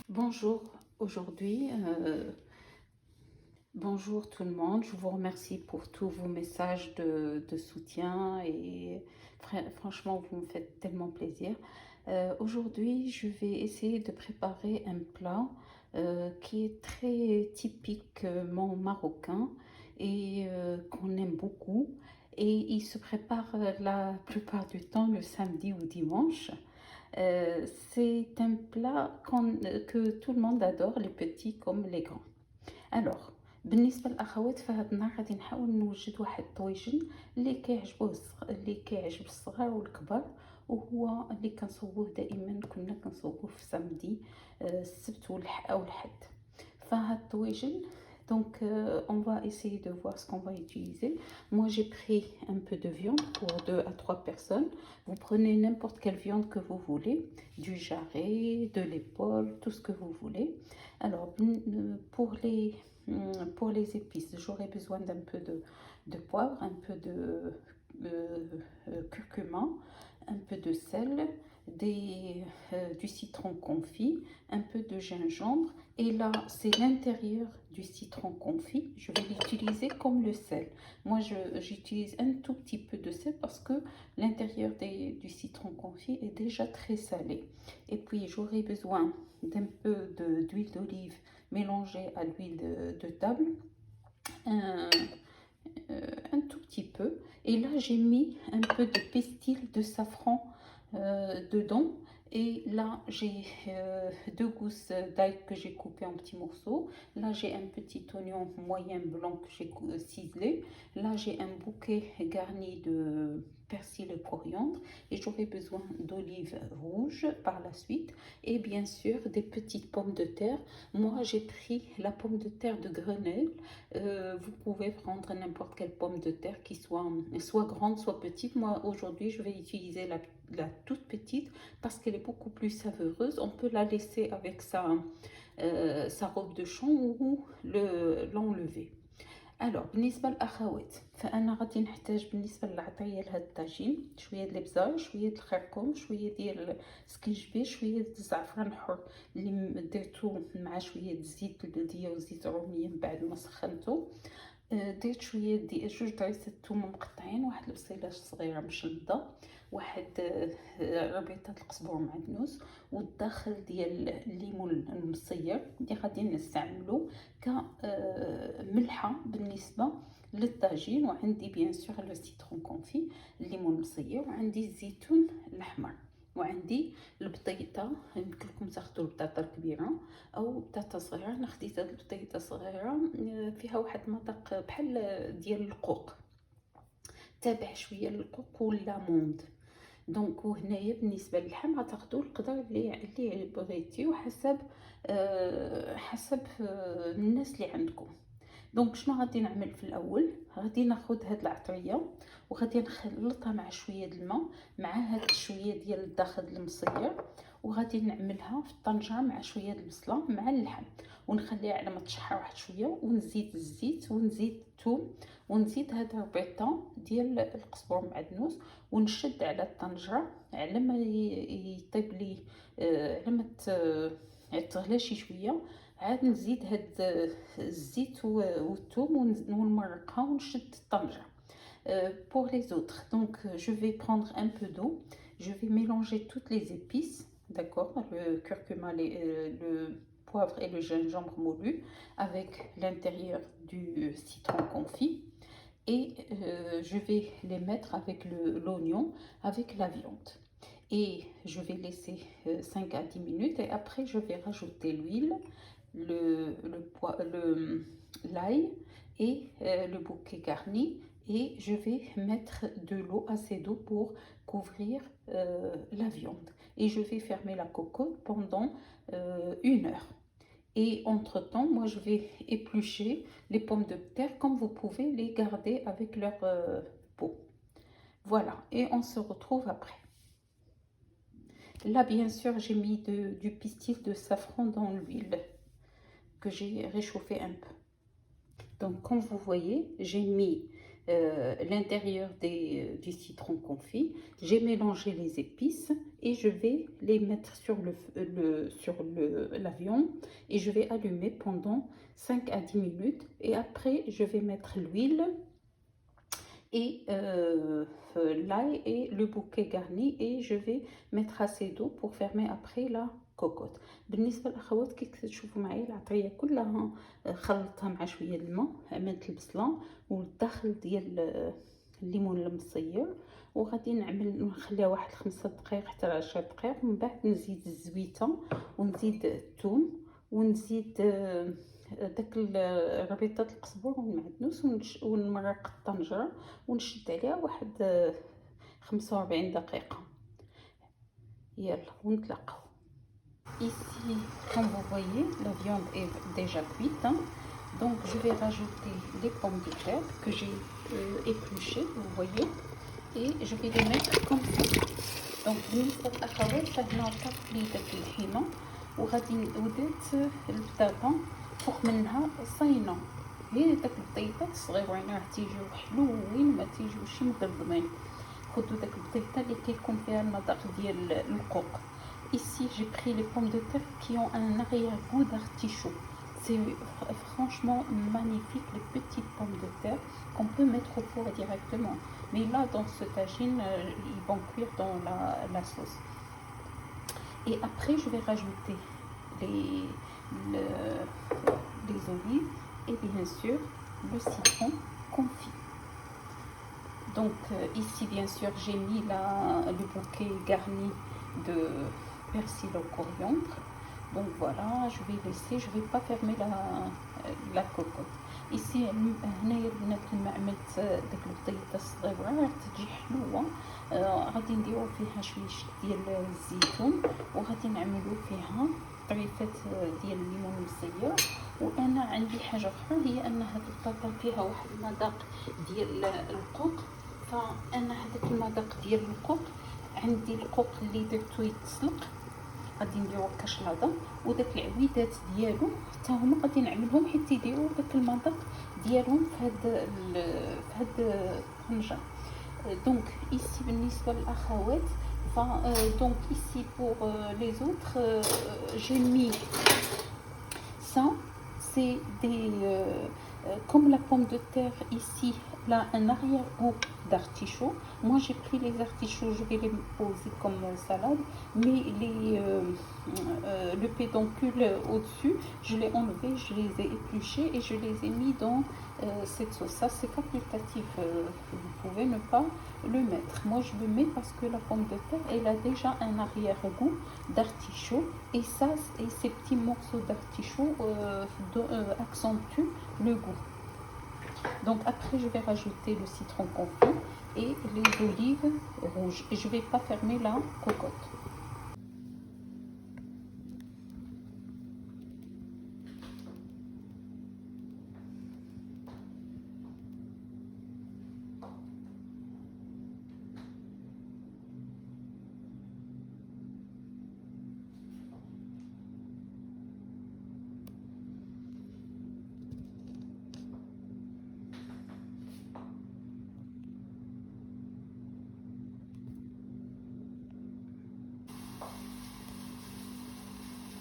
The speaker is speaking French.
Bonjour, aujourd'hui, bonjour tout le monde. Je vous remercie pour tous vos messages de soutien et franchement, vous me faites tellement plaisir. Aujourd'hui, je vais essayer de préparer un plat qui est très typiquement marocain et qu'on aime beaucoup. Et il se prépare la plupart du temps le samedi ou dimanche. C'est un plat que tout le monde adore, les petits comme les grands. Alors بالنسبة للأخوات فهاد النهار غادي نحاول نوجد واحد الطويجن اللي كيعجب الصغار والكبار، وهو اللي كنصوبوه دائما، كنا كنصوبوه في سامدي، السبت أو الحد. فهاد الطويجن donc on va essayer de voir ce qu'on va utiliser. Moi j'ai pris un peu de viande pour 2 à 3 personnes. Vous prenez n'importe quelle viande que vous voulez, du jarret, de l'épaule, tout ce que vous voulez. Alors pour les épices, j'aurai besoin d'un peu de poivre, un peu de curcuma, un peu de sel, du citron confit, un peu de gingembre. Et là, c'est l'intérieur du citron confit. Je vais l'utiliser comme le sel. Moi, j'utilise un tout petit peu de sel parce que l'intérieur du citron confit est déjà très salé. Et puis, j'aurai besoin d'un peu d'huile d'olive mélangée à l'huile de table. Un, un tout petit peu. Et là, j'ai mis un peu de pistil de safran dedans. Et là, j'ai 2 gousses d'ail que j'ai coupé en petits morceaux. Là, j'ai un petit oignon moyen blanc que j'ai ciselé. Là, j'ai un bouquet garni de persil et coriandre. Et j'aurai besoin d'olives rouges par la suite. Et bien sûr, des petites pommes de terre. Moi, j'ai pris la pomme de terre de Grenelle. Vous pouvez prendre n'importe quelle pomme de terre qui soit grande, soit petite. Moi, aujourd'hui, je vais utiliser la toute petite parce qu'elle est beaucoup plus savoureuse. On peut la laisser avec sa robe de chambre ou l'enlever. Alors بالنسبة للأخوات فأنا غادي نحتاج بالنسبة للعطرية لهاد الطاجين شوية د الإبزار، شوية د الخرقوم، شوية ديال السكينجبير، شوية د الزعفران الحر اللي درتو مع شوية د الزيت البلدية والزيت الرومية من بعد ما سخنتو. درت شويه ديال 2 ضريس الثوم مقطعين، واحد البصيله صغيره مشلضه، واحد ربيطه القزبر معدنوس، والداخل ديال الليمون المصير اللي غادي نستعملو كملحه بالنسبه للطاجين. وعندي بيان سور لو سيترون كونفي، الليمون المصير، وعندي الزيتون الاحمر، وعندي البطيطه. يمكن لكم تاخذوا البطاطا الكبيره او بطاطا صغيره. انا خديت هاد البطيطه صغيره فيها واحد المذاق بحال ديال القوق، تابع شويه للقوق واللاموند. دونك وهنايا بالنسبه للحم غتاخذوا القدر اللي بغيتي وحسب حسب الناس اللي عندكم. دونك شنو غادي نعمل في الاول؟ غادي ناخذ هاد العطريه وغادي نخلطها مع شويه د الماء مع هاد شويه ديال الداخل المصير، وغادي نعملها في الطنجره مع شويه د البصله مع اللحم، ونخليها على ما تشحر واحد شويه، ونزيد الزيت ونزيد الثوم ونزيد هاد الربيطه ديال القزبر معدنوس، ونشد على الطنجره على ما يطيب لي، على ما تغلى شي شويه. عاد نزيد هاد الزيت والثوم ونمرقها ونشد الطنجره. Pour les autres, donc je vais prendre un peu d'eau, je vais mélanger toutes les épices, d'accord, le curcuma, le poivre et le gingembre moulu avec l'intérieur du citron confit, et je vais les mettre avec l'oignon, avec la viande. Et je vais laisser 5 à 10 minutes, et après je vais rajouter l'huile, l'ail et le bouquet garni, et je vais mettre de l'eau, assez d'eau pour couvrir la viande, et je vais fermer la cocotte pendant 1 heure. Et entre temps, moi je vais éplucher les pommes de terre, comme vous pouvez les garder avec leur peau. Voilà, et on se retrouve après. Là bien sûr j'ai mis du pistil de safran dans l'huile que j'ai réchauffé un peu. Donc comme vous voyez, j'ai mis l'intérieur du citron confit. J'ai mélangé les épices et je vais les mettre sur la viande et je vais allumer pendant 5 à 10 minutes. Et après, je vais mettre l'huile et l'ail et le bouquet garni et je vais mettre assez d'eau pour fermer après la كوكوط. بالنسبه للاخوات كي تشوفوا معايا العطريه كلها خلطتها مع شويه الماء، عملت البصله والداخل ديال الليمون المصير وغادي نخليها واحد 5 دقائق حتى 10 دقائق. من بعد نزيد الزويته ونزيد الثوم ونزيد داك ربيطات القزبر والمعدنوس ونمرق الطنجره ونشد عليها واحد 45 دقيقه. يلا ونتلاقاو. Ici, comme vous voyez, la viande est déjà cuite, hein. Donc je vais rajouter les pommes de terre que j'ai épluchées, vous voyez, et je vais les mettre comme ça. Donc بالنسبة للأخوات فهنا تقليدة الحيمة وغادي ودرت البطاطا فوق منها صاينة، هي داك البطيطات الصغيورين راه تيجيو حلوين ما تيجيوش مقلمين. خدوا داك البطيطة اللي كيكون فيها المذاق ديال القوق. Ici, j'ai pris les pommes de terre qui ont un arrière-goût d'artichaut. C'est franchement magnifique, les petites pommes de terre qu'on peut mettre au four directement. Mais là, dans ce tagine, ils vont cuire dans la sauce. Et après, je vais rajouter les olives et bien sûr le citron confit. Donc ici, bien sûr, j'ai mis le bouquet garni de persil au coriandre. Donc voilà, je vais laisser, je vais pas fermer la cocotte. Ici هنايا البنات لما عملت داك البطيطه الصغيره راه تجي حلوه. غادي نديرو فيها شويه ديال الزيتون وغادي نعملو فيها طريفات ديال الليمون المصير. وانا عندي حاجه اخرى هي ان هاد البطاطا فيها واحد المذاق ديال القوق، فانا هذاك المذاق ديال القوق عندي القوق اللي درتو يتسلق غادي نديرو كشلاضه وداك العويدات ديالو حتى هما غادي نعملهم حيت يديروا داك المذاق ديالهم في هاد الطنجره. دونك ici بالنسبه للاخوات donc ici pour les autres j'ai mis ça, c'est des comme la pomme de terre ici là un arrière-goût d'artichaut. Moi j'ai pris les artichauts, je vais les poser comme salade, mais le pédoncule au-dessus, je l'ai enlevé, je les ai épluchés et je les ai mis dans cette sauce. Ça c'est facultatif, vous pouvez ne pas le mettre. Moi je le mets parce que la pomme de terre elle a déjà un arrière-goût d'artichaut et ça et ces petits morceaux d'artichaut accentuent le goût. Donc après je vais rajouter le citron confit et les olives rouges et je vais pas fermer la cocotte.